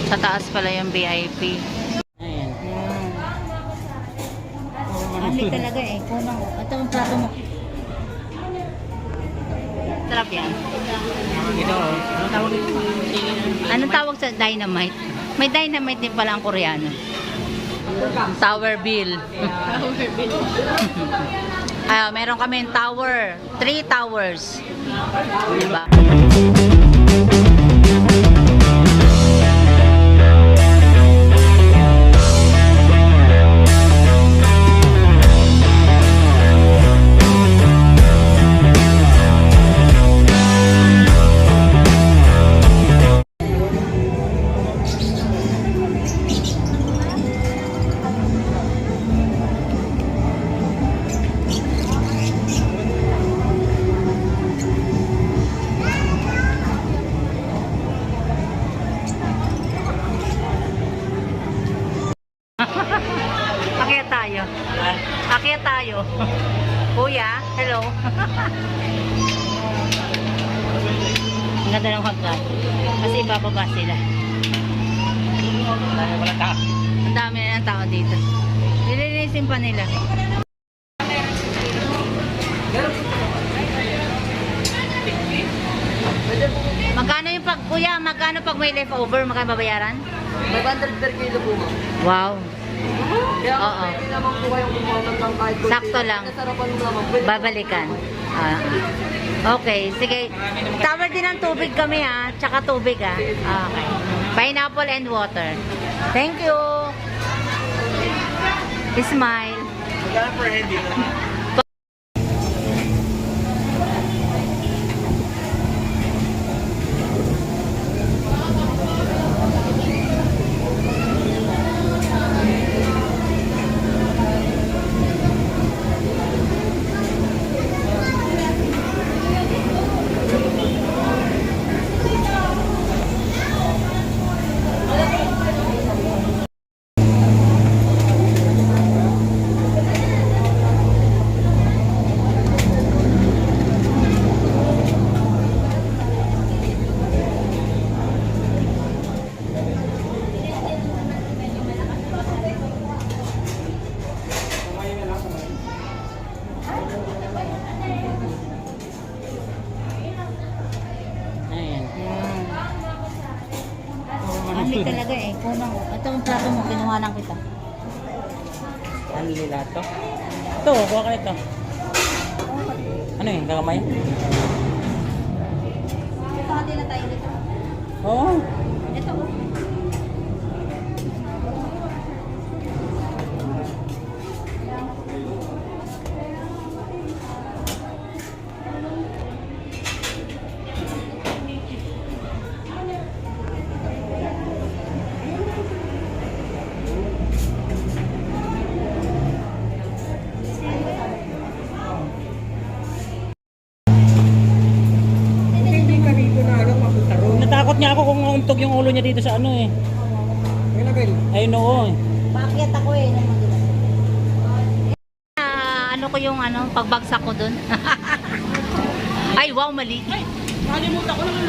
Sa taas pala yung VIP. Ayan. Mali talaga eh. Kunang, ito ang plato mo. Sarap yan. Ito, anong tawag dito? Anong tawag sa dynamite? May dynamite din pala ang Koreano. Tower Bill. Tower Bill. Meron kami tower. 3 towers. Diba? Akyat tayo. Akyat tayo. Kuya, hello. Ang ganda ng hagdan. Kasi ibababa sila. Walang tao. Ang dami na ng tao dito. Nilinisin pa nila. Magkano yung pag, kuya, magkano pag may leftover, magkano babayaran? 500 per kilo po, ma'am. Wow. Kaya Oo. pwede naman po kayong pumunta ng kahit konti. Sakto lang. Nasarapan mo naman. Pwede Babalikan. Okay, sige. Tawad din ng tubig kami ha. Tsaka tubig ha. Okay. Pineapple and water. Thank you. Smile. Magkano per head dito? Ayan. Mali talaga eh. Kunang, ito ang plato mo, kinuhanan kita. Ano nila to? Ito, kuha ka nito. Ano yun? Kakamay? Pati na tayo dito. Oo. Ito. Hindi ka dito na alam makutaro. Natakot niya ako kung umtog yung ulo niya dito sa ano eh. Ayun oo eh. Paakyat ako eh. Ano ko yung ano, pagbagsak ko dun. Ay, wow, mali. Ay, nakalimutan ko lang.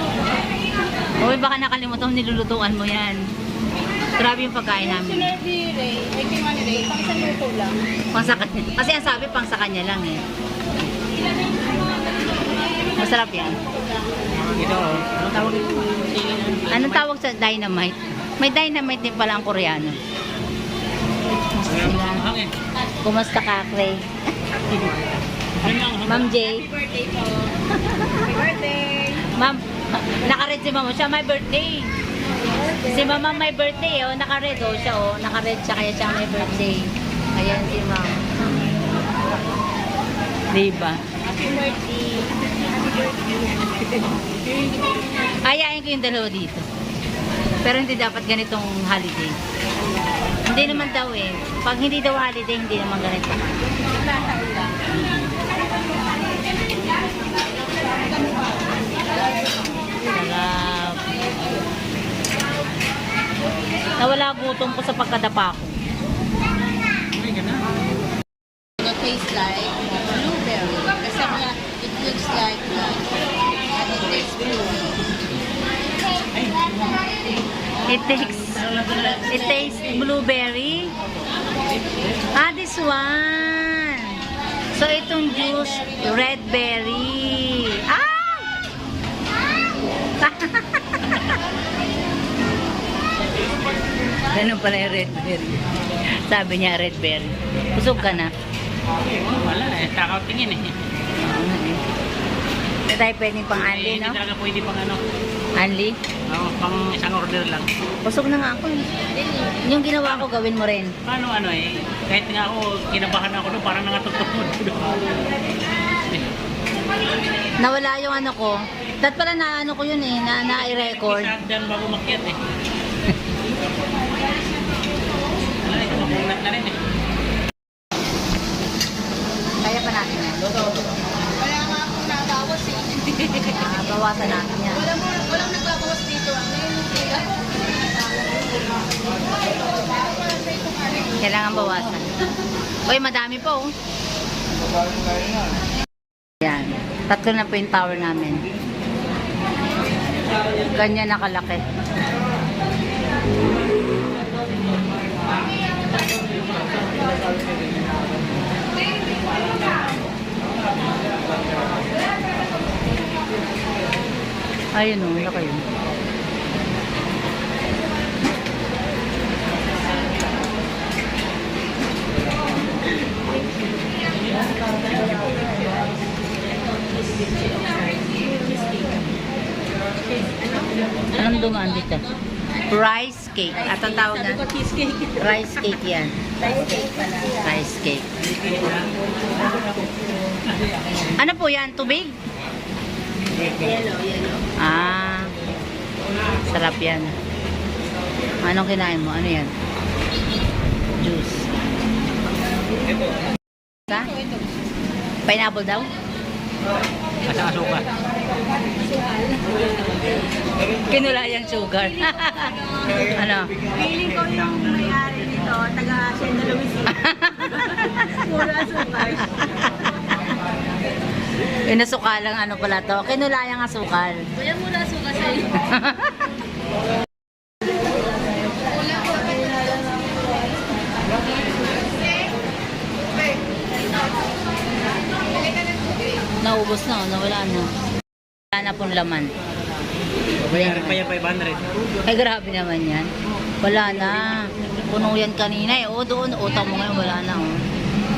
Uy, baka nakalimutan, nilulutuan mo yan. Grabe yung pagkain namin. Sinabi Ray, ay kay Manny Ray, pang isang luto lang. Pang sa kanya. Kasi ang sabi, pang sa kanya lang eh. Masarap yan. Ito, anong tawag dito? Anong tawag sa dynamite? May dynamite din pala ang Koreano. Hangin. Kumusta ka, Clay? Ma'am J. Happy birthday po. Happy birthday. Ma'am, naka-red si Mama. Siya may birthday. Si Mama may birthday, oh. Naka-red, oh. Siya, oh. Naka-red siya, kaya siya may birthday. Ayan si Ma'am. Diba? Happy birthday. Happy birthday. Ayain ko yung dalawa dito. Pero hindi dapat ganitong holiday. Hindi naman daw eh. Pag hindi daw holiday, hindi naman ganito. Nasa ulam. Sarap. Nawala gutom ko sa pagkadapa ko. It tastes like blueberry. Kasi nga, it looks like and it tastes blue. It takes It tastes blueberry. Ah, this one. So, itong juice, red berry. Ah! Ganun pala yung red berry. Sabi niya red berry. Busog ka na. Wala eh, takaw tingin eh. Hindi tayo pwedeng pang Anli, no? Hindi talaga pwede pang ano. Anli? Pang isang order lang. Busog na nga ako. Yung ginawa ko, gawin mo rin. Paano ano eh, kahit nga ako, kinabahan ako doon, parang nangatugtog mo doon. Nawala yung ano ko. Dat pala na ano ko yun eh, na-record. Isagdan bago makyat eh. Wala eh, makunat na rin eh. Kaya pa natin yan. Wala nga akong nabawas eh. Bawasan natin yan. Walang nagbabawas dito. Kailangan bawasan. Uy, madami po. Oh. Yan. 3 na po yung tower namin. Ganyan nakalaki. Ayun o, laki yun. Anong dumaan dito? Rice cake. At ang tawag na? Cheesecake. Rice cake yan. Cheesecake pala. Rice cake. Ano po yan? Tubig? Yellow. Ah. Sarap yan. Anong kinain mo? Ano yan? Juice. Ka? Pineapple daw? Asang asuka. Kinulayang sugar. Ano? Feeling ko yung may-ari nito, taga Sienda Luis. Puro asukal. Inasukalang ano pala to? Kinulayang asukal. Kuya, mura asukal sa'yo. Naubos na, nawala na. Wala na pong laman. Bayaran pa yan 500. Ay, grabe naman yan. Wala na. Puno yan kanina eh. O, doon. Utang mo ngayon, wala na. Oh.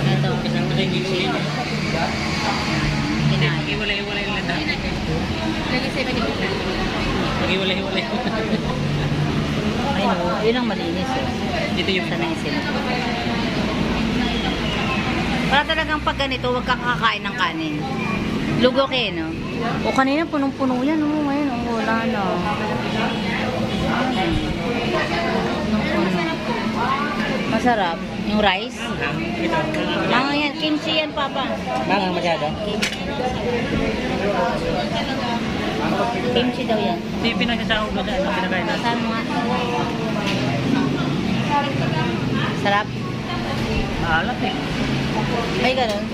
Ito. Isang magiging Kinain. Mag-iwalay-iwalay lang na. Lagi 70. Mag-iwalay-iwalay. Ay, no. Yun ang malinis. Eh. Dito yung Sanay sila. Para talagang pag ganito, huwag kang kakain ng kanin. Lugo kayo, no? O kanina punong-puno yan, no? Ngayon, oh, wala na. Punong-puno. Masarap. Yung rice. Ito. Mga yan, kimchi yan, Papa. Mangang masyado. Kimchi daw yan. Hindi pinagsasahog mo dyan. Pinakain natin. Saan mo nga? Sarap. Maalat eh. Ay, ganun.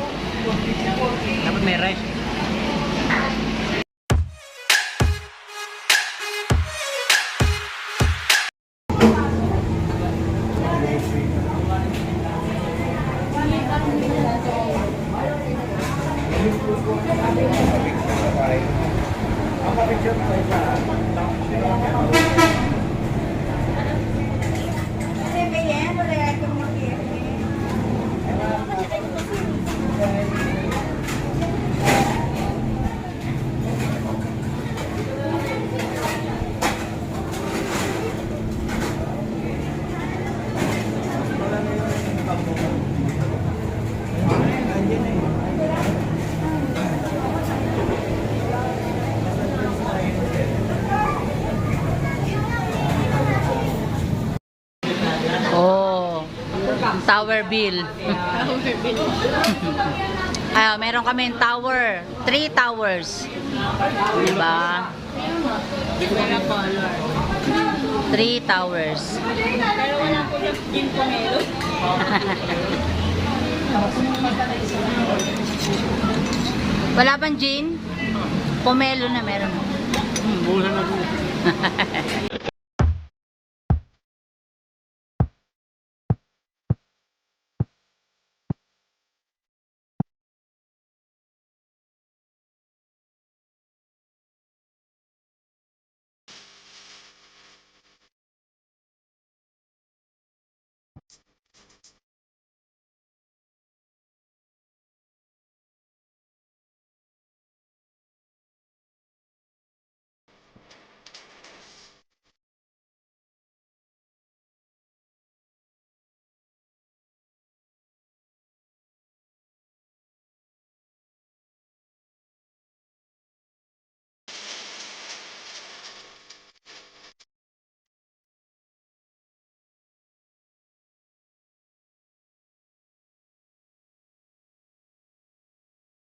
Dapat may rice. Oh, tower bill. Ay, meron kami tower. 3 towers. Diba? 3 towers. Pero wala po yung gin pomelo. Wala bang gin? Pomelo na meron. Bulan na po.